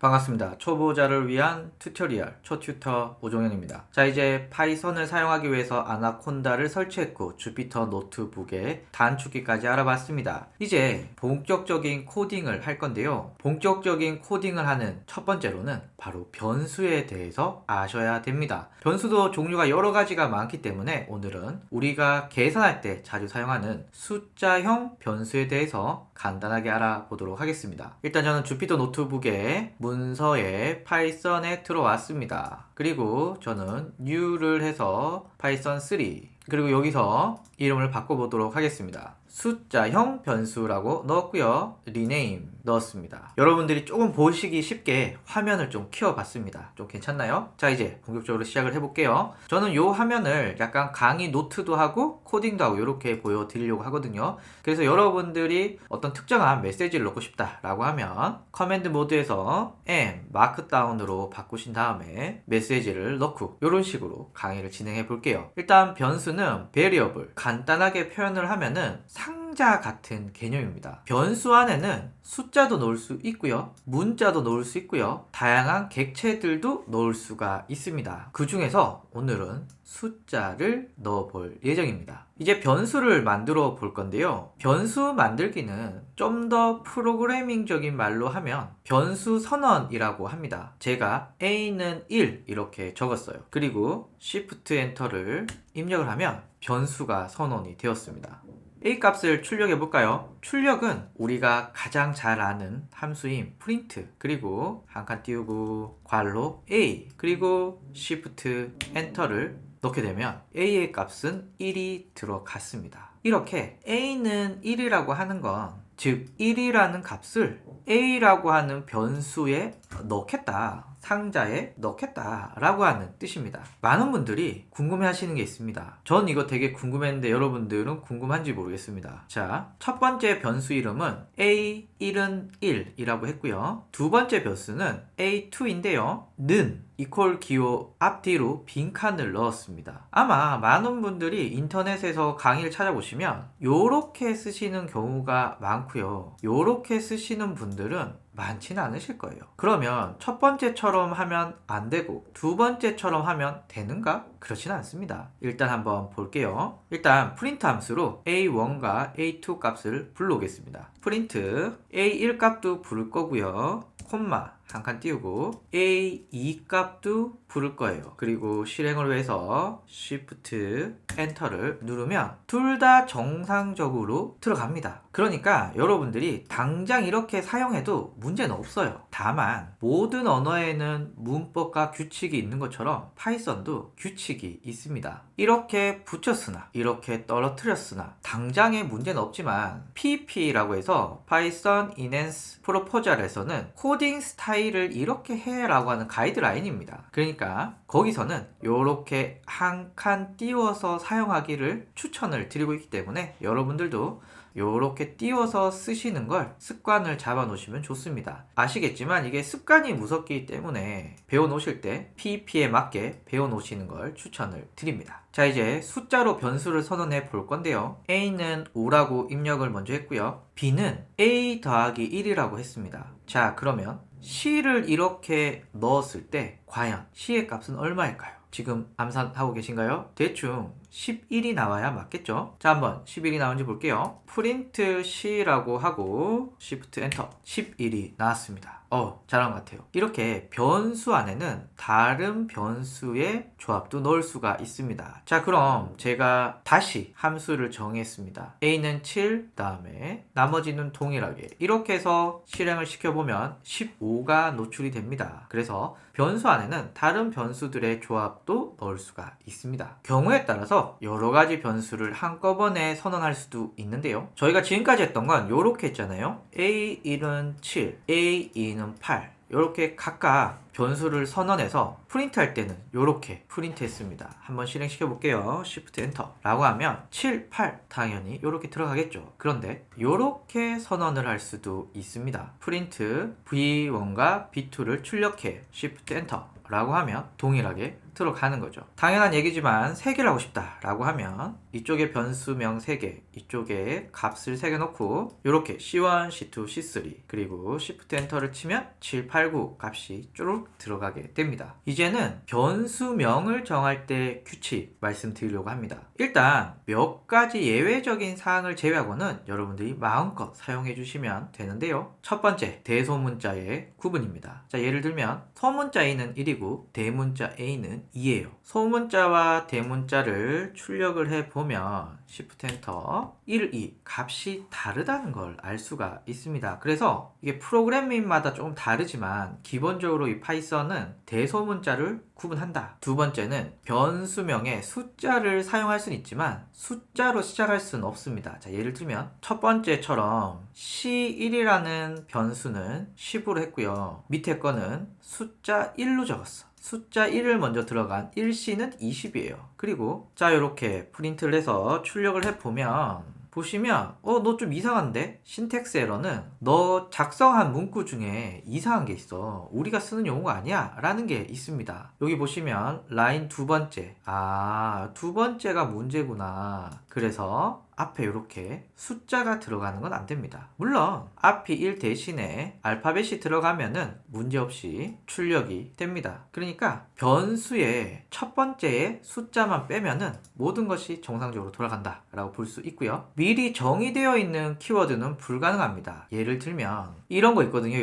반갑습니다. 초보자를 위한 튜토리얼 초튜터 오종현입니다. 자, 이제 파이썬을 사용하기 위해서 아나콘다를 설치했고 주피터 노트북에 단축키까지 알아봤습니다. 이제 본격적인 코딩을 할 건데요. 본격적인 코딩을 하는 첫 번째로는 바로 변수에 대해서 아셔야 됩니다. 변수도 종류가 여러 가지가 많기 때문에 오늘은 우리가 계산할 때 자주 사용하는 숫자형 변수에 대해서 간단하게 알아보도록 하겠습니다. 일단 저는 주피터 노트북에 문서에 파이썬에 들어왔습니다. 그리고 저는 new를 해서 파이썬 3, 그리고 여기서 이름을 바꿔보도록 하겠습니다. 숫자형 변수라고 넣었고요. rename 넣었습니다. 여러분들이 조금 보시기 쉽게 화면을 좀 키워봤습니다. 좀 괜찮나요? 자, 이제 본격적으로 시작을 해볼게요. 저는 이 화면을 약간 강의 노트도 하고 코딩도 하고 이렇게 보여드리려고 하거든요. 그래서 여러분들이 어떤 특정한 메시지를 넣고 싶다라고 하면 커맨드 모드에서 m 마크다운으로 바꾸신 다음에 메시지를 넣고 이런 식으로 강의를 진행해 볼게요. 일단 변수는 variable, 간단하게 표현을 하면은 상자 같은 개념입니다. 변수 안에는 숫자도 넣을 수 있고요, 문자도 넣을 수 있고요, 다양한 객체들도 넣을 수가 있습니다. 그 중에서 오늘은 숫자를 넣어 볼 예정입니다. 이제 변수를 만들어 볼 건데요. 변수 만들기는 좀 더 프로그래밍적인 말로 하면 변수 선언이라고 합니다. 제가 a는 1 이렇게 적었어요. 그리고 Shift 엔터를 입력을 하면 변수가 선언이 되었습니다. A 값을 출력해 볼까요? 출력은 우리가 가장 잘 아는 함수인 print, 그리고 한 칸 띄우고 괄호 A, 그리고 Shift 엔터를 넣게 되면 A의 값은 1이 들어갔습니다. 이렇게 A는 1이라고 하는 건, 즉 1이라는 값을 A라고 하는 변수에 넣겠다, 상자에 넣겠다 라고 하는 뜻입니다. 많은 분들이 궁금해 하시는 게 있습니다. 전 이거 되게 궁금했는데 여러분들은 궁금한지 모르겠습니다. 자, 첫 번째 변수 이름은 A1은 1이라고 했고요. 두 번째 변수는 A2인데요. 는 이퀄 기호 앞뒤로 빈칸을 넣었습니다. 아마 많은 분들이 인터넷에서 강의를 찾아보시면 요렇게 쓰시는 경우가 많고요. 요렇게 쓰시는 분들은 많지는 않으실 거예요. 그러면 첫 번째처럼 하면 안 되고 두 번째처럼 하면 되는가? 그렇지는 않습니다. 일단 한번 볼게요. 일단 프린트 함수로 A1과 A2 값을 불러오겠습니다. 프린트 A1 값도 부를 거고요. 콤마 한 칸 띄우고 A2 값도 부를 거예요. 그리고 실행을 위해서 Shift 엔터를 누르면 둘 다 정상적으로 들어갑니다. 그러니까 여러분들이 당장 이렇게 사용해도 문제는 없어요. 다만 모든 언어에는 문법과 규칙이 있는 것처럼 파이썬도 규칙이 있습니다. 이렇게 붙였으나 이렇게 떨어뜨렸으나 당장의 문제는 없지만 PEP라고 해서 Python Enhanced Proposal에서는 코딩 스타일을 이렇게 해 라고 하는 가이드라인입니다. 그러니까 거기서는 이렇게 한 칸 띄워서 사용하기를 추천을 드리고 있기 때문에 여러분들도 이렇게 띄워서 쓰시는 걸 습관을 잡아 놓으시면 좋습니다. 아시겠지만 이게 습관이 무섭기 때문에 배워 놓으실 때 PEP에 맞게 배워 놓으시는 걸 추천을 드립니다. 자, 이제 숫자로 변수를 선언해 볼 건데요. A는 5라고 입력을 먼저 했고요. B는 A 더하기 1이라고 했습니다. 자, 그러면 C를 이렇게 넣었을 때 과연 C의 값은 얼마일까요? 지금 암산하고 계신가요? 대충 11이 나와야 맞겠죠? 자, 한번 11이 나온지 볼게요. 프린트 C라고 하고 Shift 엔터, 11이 나왔습니다. 잘한 것 같아요. 이렇게 변수 안에는 다른 변수의 조합도 넣을 수가 있습니다. 자, 그럼 제가 다시 함수를 정했습니다. A는 7, 다음에 나머지는 동일하게 이렇게 해서 실행을 시켜보면 15가 노출이 됩니다. 그래서 변수 안에는 다른 변수들의 조합도 넣을 수가 있습니다. 경우에 따라서 여러 가지 변수를 한꺼번에 선언할 수도 있는데요. 저희가 지금까지 했던 건 이렇게 했잖아요. A1은 7, A2는 8, 이렇게 각각 변수를 선언해서 프린트 할 때는 이렇게 프린트 했습니다. 한번 실행시켜 볼게요. Shift 엔터 라고 하면 7, 8 당연히 이렇게 들어가겠죠. 그런데 이렇게 선언을 할 수도 있습니다. 프린트 V1과 V2를 출력해 Shift 엔터 라고 하면 동일하게 들어가는 거죠. 당연한 얘기지만 3개를 하고 싶다라고 하면 이쪽에 변수명 3개, 이쪽에 값을 3개 넣고 이렇게 C1, C2, C3 그리고 Shift 엔터를 치면 7, 8, 9 값이 쭈룩 들어가게 됩니다. 이제는 변수명을 정할 때 규칙 말씀드리려고 합니다. 일단 몇 가지 예외적인 사항을 제외하고는 여러분들이 마음껏 사용해 주시면 되는데요. 첫 번째, 대소문자의 구분입니다. 자, 예를 들면 소문자 A는 1이고 대문자 A는 2예요. 소문자와 대문자를 출력을 해보면 Shift 엔터 1, 2 값이 다르다는 걸 알 수가 있습니다. 그래서 이게 프로그래밍마다 조금 다르지만 기본적으로 이 파이썬은 대소문자를 구분한다. 두 번째는 변수명에 숫자를 사용할 수는 있지만 숫자로 시작할 수는 없습니다. 자, 예를 들면 첫 번째처럼 C1이라는 변수는 10으로 했고요. 밑에 거는 숫자 1로 적었어. 숫자 1을 먼저 들어간 1C는 20이에요. 그리고 자, 이렇게 프린트를 해서 출력을 해보면 보시면 너 좀 이상한데? 신텍스 에러는 너 작성한 문구 중에 이상한 게 있어. 우리가 쓰는 용어가 아니야 라는 게 있습니다. 여기 보시면 라인 두 번째, 두 번째가 문제구나. 그래서 앞에 이렇게 숫자가 들어가는 건 안 됩니다. 물론 앞이 1 대신에 알파벳이 들어가면은 문제없이 출력이 됩니다. 그러니까 변수의 첫 번째에 숫자만 빼면은 모든 것이 정상적으로 돌아간다 라고 볼 수 있고요. 미리 정의되어 있는 키워드는 불가능합니다. 예를 들면 이런 거 있거든요.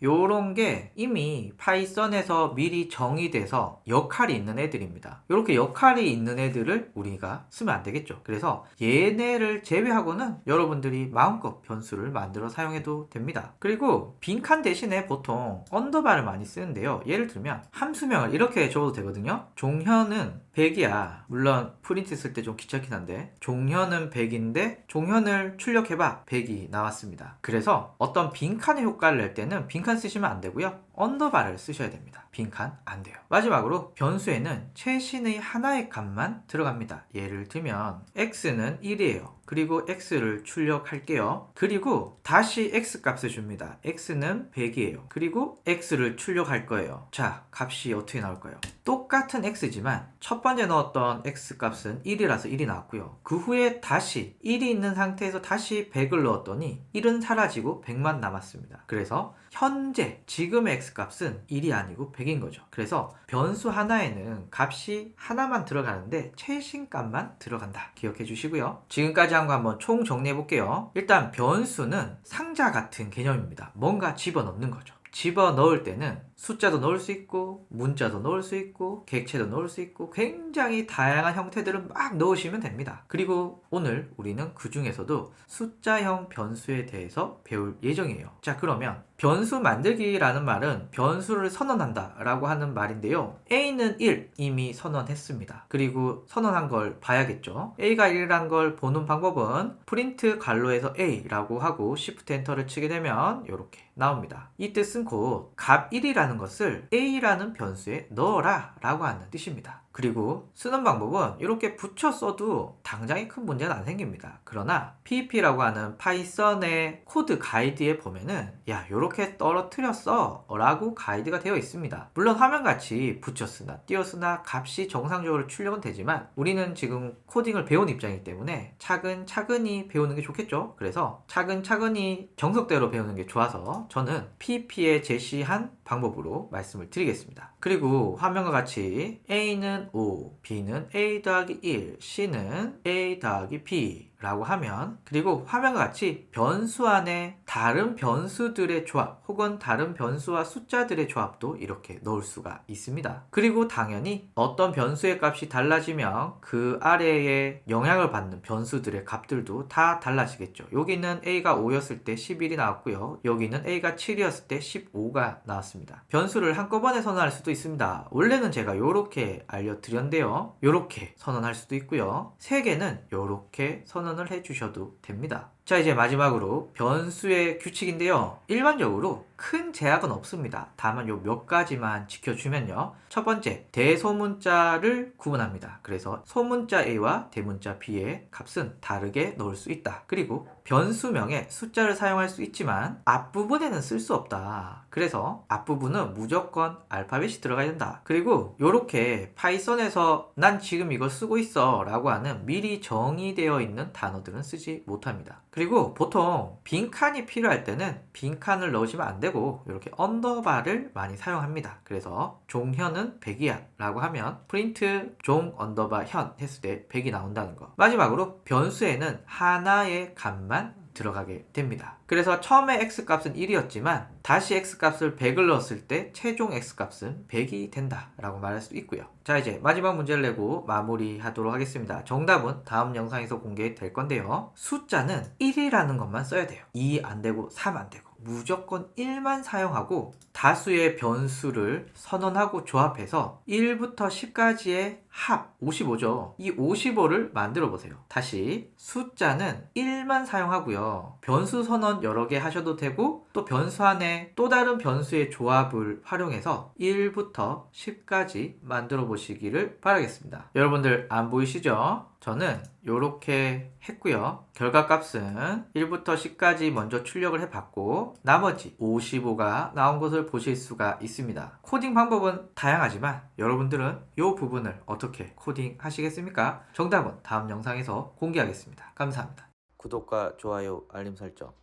요런 게 이미 파이썬에서 미리 정의돼서 역할이 있는 애들입니다. 이렇게 역할이 있는 애들을 우리가 쓰면 안 되겠죠. 그래서 얘네를 제외하고는 여러분들이 마음껏 변수를 만들어 사용해도 됩니다. 그리고 빈칸 대신에 보통 언더바를 많이 쓰는데요. 예를 들면 함수명을 이렇게 적어도 되거든요. 종현은 100이야. 물론 프린트 쓸 때 좀 귀찮긴 한데 종현은 100인데 종현을 출력해봐 100이 나왔습니다. 그래서 어떤 빈칸의 효과를 낼 때는 빈칸 쓰시면 안 되고요. 언더바를 쓰셔야 됩니다. 빈칸 안 돼요. 마지막으로 변수에는 최신의 하나의 값만 들어갑니다. 예를 들면 x는 1이에요. 그리고 x를 출력할게요. 그리고 다시 x 값을 줍니다. x는 100이에요. 그리고 x를 출력할 거예요. 자, 값이 어떻게 나올까요? 똑같은 x지만 첫 번째 넣었던 x 값은 1이라서 1이 나왔고요. 그 후에 다시 1이 있는 상태에서 다시 100을 넣었더니 1은 사라지고 100만 남았습니다. 그래서 현재 지금의 x 값은 1이 아니고 100인 거죠. 그래서 변수 하나에는 값이 하나만 들어가는데 최신 값만 들어간다. 기억해 주시고요. 지금까지 한 거 한번 총 정리해 볼게요. 일단 변수는 상자 같은 개념입니다. 뭔가 집어넣는 거죠. 집어넣을 때는 숫자도 넣을 수 있고 문자도 넣을 수 있고 객체도 넣을 수 있고 굉장히 다양한 형태들을 막 넣으시면 됩니다. 그리고 오늘 우리는 그 중에서도 숫자형 변수에 대해서 배울 예정이에요. 자, 그러면 변수 만들기라는 말은 변수를 선언한다 라고 하는 말인데요. A는 1 이미 선언했습니다. 그리고 선언한 걸 봐야겠죠. A가 1이란 걸 보는 방법은 프린트 괄호에서 A라고 하고 Shift 엔터를 치게 되면 이렇게 나옵니다. 이 뜻은 곧 값 1이라는 것을 A라는 변수에 넣어라 라고 하는 뜻입니다. 그리고 쓰는 방법은 이렇게 붙여 써도 당장에 큰 문제는 안 생깁니다. 그러나 PEP라고 하는 파이썬의 코드 가이드에 보면은 야, 요렇게 떨어뜨렸어 라고 가이드가 되어 있습니다. 물론 화면같이 붙여 쓰나 띄어 쓰나 값이 정상적으로 출력은 되지만 우리는 지금 코딩을 배운 입장이기 때문에 차근차근히 배우는 게 좋겠죠. 그래서 차근차근히 정석대로 배우는 게 좋아서 저는 PEP에 제시한 방법으로 말씀을 드리겠습니다. 그리고 화면과 같이 A는 5, B는 A 더하기 1, C는 A 더하기 B 라고 하면 그리고 화면과 같이 변수 안에 다른 변수들의 조합 혹은 다른 변수와 숫자들의 조합도 이렇게 넣을 수가 있습니다. 그리고 당연히 어떤 변수의 값이 달라지면 그 아래에 영향을 받는 변수들의 값들도 다 달라지겠죠. 여기는 A가 5였을 때 11이 나왔고요. 여기는 A가 7이었을 때 15가 나왔습니다. 변수를 한꺼번에 선언할 수도 있습니다. 원래는 제가 이렇게 알려드렸는데요. 이렇게 선언할 수도 있고요. 3개는 이렇게 선언을 해주셔도 됩니다. 자, 이제 마지막으로 변수의 규칙인데요. 일반적으로 큰 제약은 없습니다. 다만 요 몇 가지만 지켜주면요. 첫 번째, 대소문자를 구분합니다. 그래서 소문자 A와 대문자 B의 값은 다르게 넣을 수 있다. 그리고 변수명에 숫자를 사용할 수 있지만 앞부분에는 쓸 수 없다. 그래서 앞부분은 무조건 알파벳이 들어가야 된다. 그리고 요렇게 파이썬에서 난 지금 이걸 쓰고 있어 라고 하는 미리 정의되어 있는 단어들은 쓰지 못합니다. 그리고 보통 빈칸이 필요할 때는 빈칸을 넣으시면 안 되고 이렇게 언더바를 많이 사용합니다. 그래서 종현은 100이야 라고 하면 프린트 종 언더바 현 했을 때 100이 나온다는 거. 마지막으로 변수에는 하나의 값만 들어가게 됩니다. 그래서 처음에 x값은 1이었지만 다시 x값을 100을 넣었을 때 최종 x값은 100이 된다 라고 말할 수 있고요. 자, 이제 마지막 문제를 내고 마무리하도록 하겠습니다. 정답은 다음 영상에서 공개될 건데요. 숫자는 1이라는 것만 써야 돼요. 2 안 되고 3 안 되고 무조건 1만 사용하고 다수의 변수를 선언하고 조합해서 1부터 10까지의 합 55죠. 이 55를 만들어 보세요. 다시 숫자는 1만 사용하고요. 변수 선언 여러 개 하셔도 되고 또 변수 안에 또 다른 변수의 조합을 활용해서 1부터 10까지 만들어 보시기를 바라겠습니다. 여러분들 안 보이시죠? 저는 이렇게 했고요. 결과값은 1부터 10까지 먼저 출력을 해봤고 나머지 55가 나온 것을 보실 수가 있습니다. 코딩 방법은 다양하지만 여러분들은 이 부분을 어떻게 코딩 하시겠습니까? 정답은 다음 영상에서 공개하겠습니다. 감사합니다. 구독과 좋아요, 알림 설정.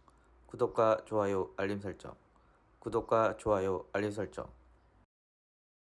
구독과 좋아요, 알림 설정. 구독과 좋아요, 알림 설정.